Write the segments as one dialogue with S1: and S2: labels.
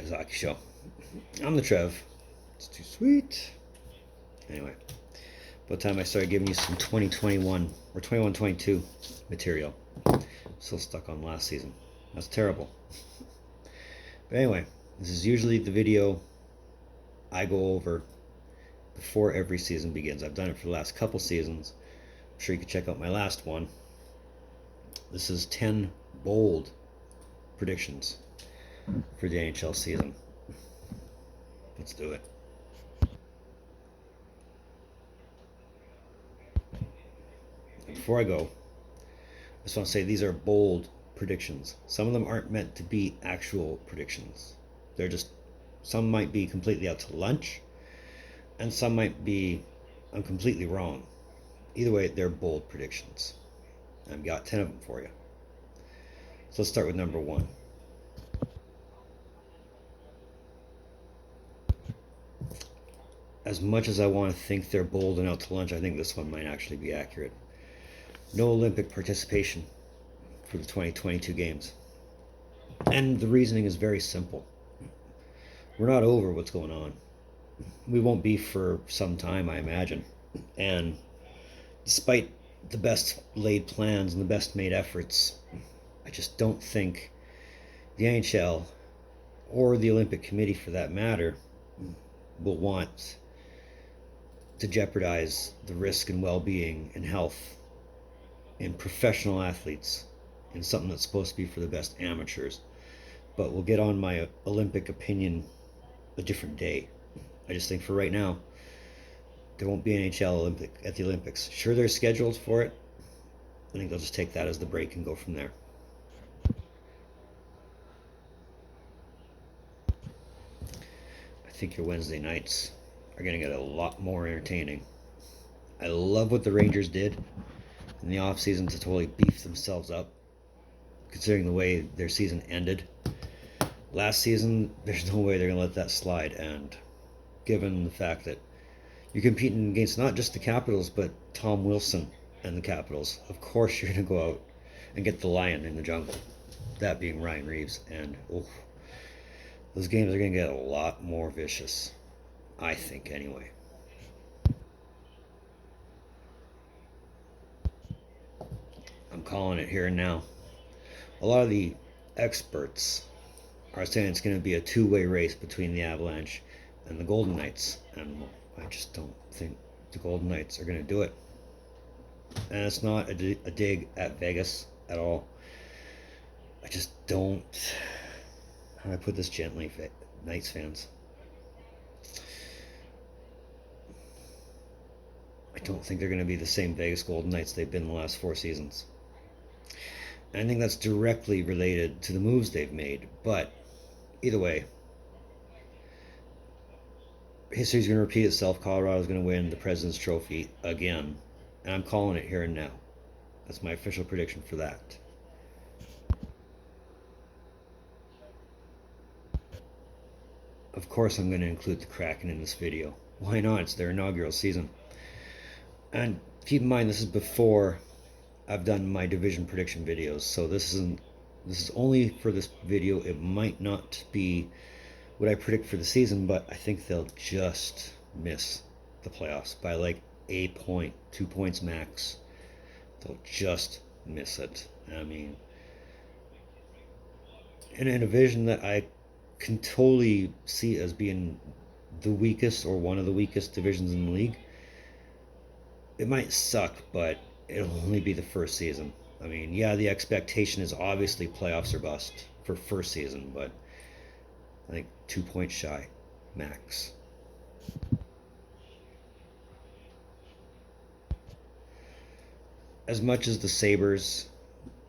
S1: Trev's Hockey Show. I'm the Trev. It's too sweet. Anyway, by the time I started giving you some 2021 or 21-22 material, I'm still stuck on last season. That's terrible. But anyway, this is usually the video I go over before every season begins. I've done it for the last couple seasons. I'm sure you can check out my last one. This is 10 bold predictions for the NHL season. Let's do it. Before I go, I just want to say these are bold predictions. Some of them aren't meant to be actual predictions. They're just, some might be completely out to lunch, and some might be, I'm completely wrong. Either way, they're bold predictions. I've got 10 of them for you. So let's start with number 1. As much as I want to think they're bold and out to lunch, I think this one might actually be accurate. No Olympic participation for the 2022 games. And the reasoning is very simple. We're not over what's going on. We won't be for some time, I imagine. And despite the best laid plans and the best made efforts, I just don't think the NHL or the Olympic Committee, for that matter, will want to jeopardize the risk and well-being and health in professional athletes in something that's supposed to be for the best amateurs. But we'll get on my Olympic opinion a different day. I just think for right now, there won't be an NHL at the Olympics. Sure, they're scheduled for it. I think they'll just take that as the break and go from there. I think your Wednesday nights are going to get a lot more entertaining. I love what the Rangers did in the offseason to totally beef themselves up, considering the way their season ended. Last season, there's no way they're going to let that slide, and given the fact that you're competing against not just the Capitals, but Tom Wilson and the Capitals, of course you're going to go out and get the lion in the jungle, that being Ryan Reeves, and those games are going to get a lot more vicious, I think, anyway. I'm calling it here and now. A lot of the experts are saying it's going to be a two-way race between the Avalanche and the Golden Knights, and I just don't think the Golden Knights are going to do it. And it's not a dig at Vegas at all. I just don't, how do I put this gently, Knights fans? I don't think they're going to be the same Vegas Golden Knights they've been the last 4 seasons. And I think that's directly related to the moves they've made. But either way, history's going to repeat itself. Colorado's going to win the President's Trophy again. And I'm calling it here and now. That's my official prediction for that. Of course I'm going to include the Kraken in this video. Why not? It's their inaugural season. And keep in mind, this is before I've done my division prediction videos, so this is only for this video. It might not be what I predict for the season, but I think they'll just miss the playoffs by like a point, 2 points max. They'll just miss it. I mean, in a division that I can totally see as being the weakest or one of the weakest divisions in the league, it might suck, but it'll only be the first season. I mean, yeah, the expectation is obviously playoffs or bust for first season, but I think 2 points shy, max. As much as the Sabres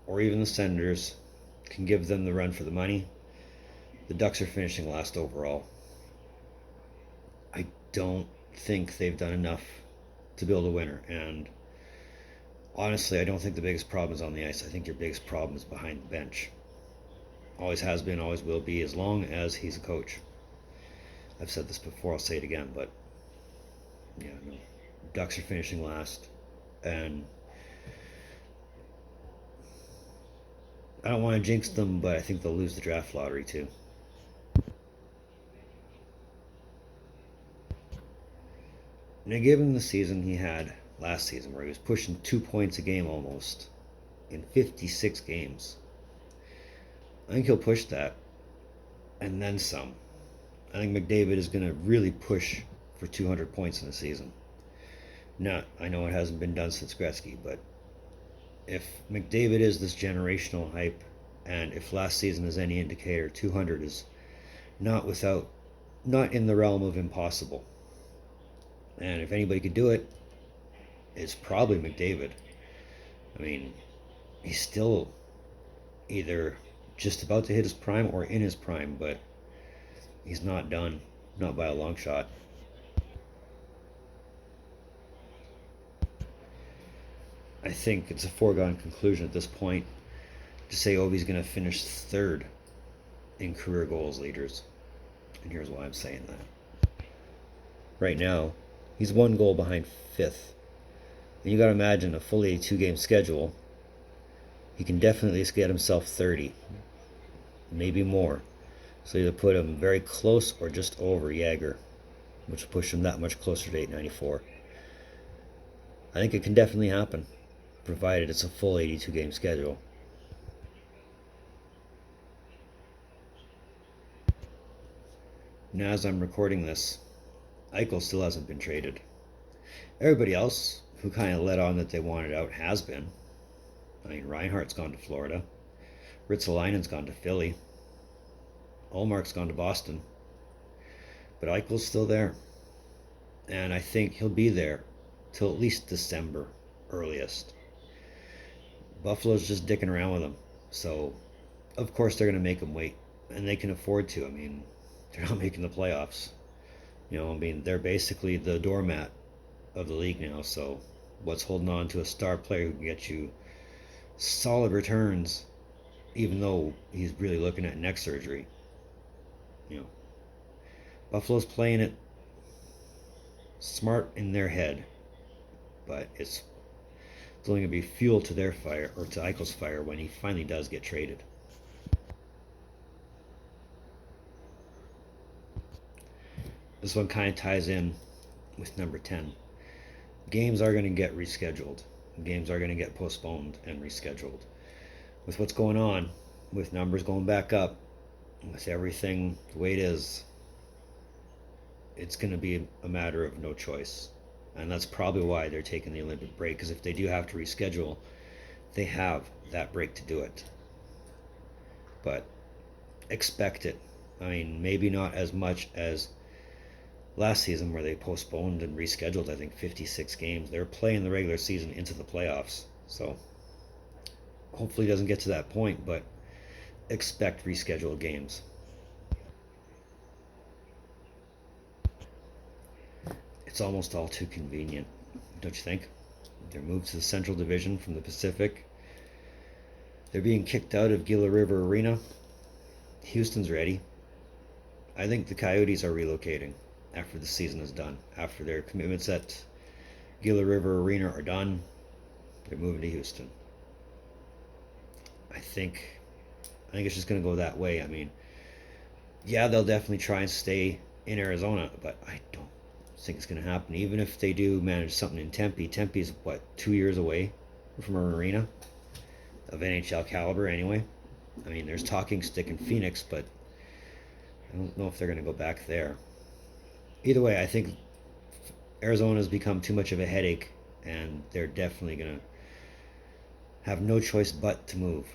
S1: or even the Senators can give them the run for the money, the Ducks are finishing last overall. I don't think they've done enough to build a winner, and honestly, I don't think the biggest problem is on the ice. I think your biggest problem is behind the bench. Always has been, always will be, as long as he's a coach. I've said this before, I'll say it again, but yeah, no. Ducks are finishing last, and I don't want to jinx them, but I think they'll lose the draft lottery too. Now, given the season he had last season, where he was pushing 2 points a game almost in 56 games, I think he'll push that and then some. I think McDavid is going to really push for 200 points in a season. Now, I know it hasn't been done since Gretzky, but if McDavid is this generational hype, and if last season is any indicator, 200 is not in the realm of impossible. And if anybody could do it, it's probably McDavid. I mean, he's still either just about to hit his prime or in his prime, but he's not done, not by a long shot. I think it's a foregone conclusion at this point to say Ovi's going to finish third in career goals leaders. And here's why I'm saying that. Right now, he's 1 goal behind fifth. And you got to imagine a full 82 game schedule. He can definitely get himself 30, maybe more. So either put him very close or just over Jagger, which will push him that much closer to 894. I think it can definitely happen, provided it's a full 82 game schedule. Now, as I'm recording this, Eichel still hasn't been traded. Everybody else who kind of let on that they wanted out has been. I mean, Reinhardt's gone to Florida. Ristolainen's gone to Philly. Ullmark's gone to Boston. But Eichel's still there. And I think he'll be there till at least December, earliest. Buffalo's just dicking around with him. So, of course, they're going to make him wait. And they can afford to. I mean, they're not making the playoffs. They're basically the doormat of the league now. So, what's holding on to a star player who can get you solid returns, even though he's really looking at neck surgery? Buffalo's playing it smart in their head, but it's only going to be fuel to their fire, or to Eichel's fire, when he finally does get traded. This one kind of ties in with number 10. Games are going to get rescheduled. Games are going to get postponed and rescheduled. With what's going on, with numbers going back up, with everything the way it is, it's going to be a matter of no choice. And that's probably why they're taking the Olympic break, because if they do have to reschedule, they have that break to do it. But expect it. I mean, maybe not as much as last season, where they postponed and rescheduled, I think, 56 games. They're playing the regular season into the playoffs. So hopefully it doesn't get to that point, but expect rescheduled games. It's almost all too convenient, don't you think? They're moved to the Central Division from the Pacific. They're being kicked out of Gila River Arena. Houston's ready. I think the Coyotes are relocating after the season is done. After their commitments at Gila River Arena are done, they're moving to Houston. I think it's just going to go that way. I mean, yeah, they'll definitely try and stay in Arizona, but I don't think it's going to happen. Even if they do manage something in Tempe, Tempe's 2 years away from an arena of NHL caliber anyway. I mean, there's talking stick in Phoenix, but I don't know if they're going to go back there. Either way, I think Arizona's become too much of a headache, and they're definitely going to have no choice but to move.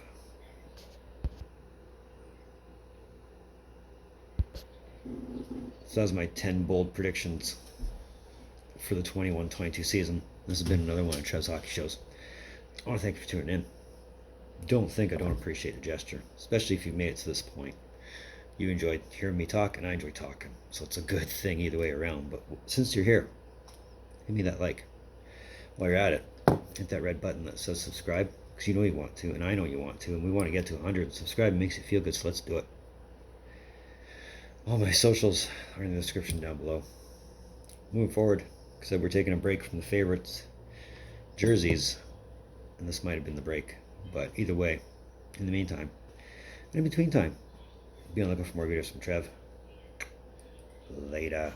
S1: So that was my 10 bold predictions for the 21-22 season. This has been another one of Trev's Hockey Shows. I want to thank you for tuning in. Don't think I don't appreciate the gesture, especially if you've made it to this point. You enjoyed hearing me talk, and I enjoy talking, so it's a good thing either way around. But since you're here, give me that like. While you're at it, hit that red button that says subscribe, because you know you want to, and I know you want to, and we want to get to 100. Subscribe makes you feel good, so let's do it. All my socials are in the description down below. Moving forward, because we're taking a break from the favorites jerseys, and this might have been the break, but either way, in the meantime, and in between time, be on the lookout for more videos from Trev. Later.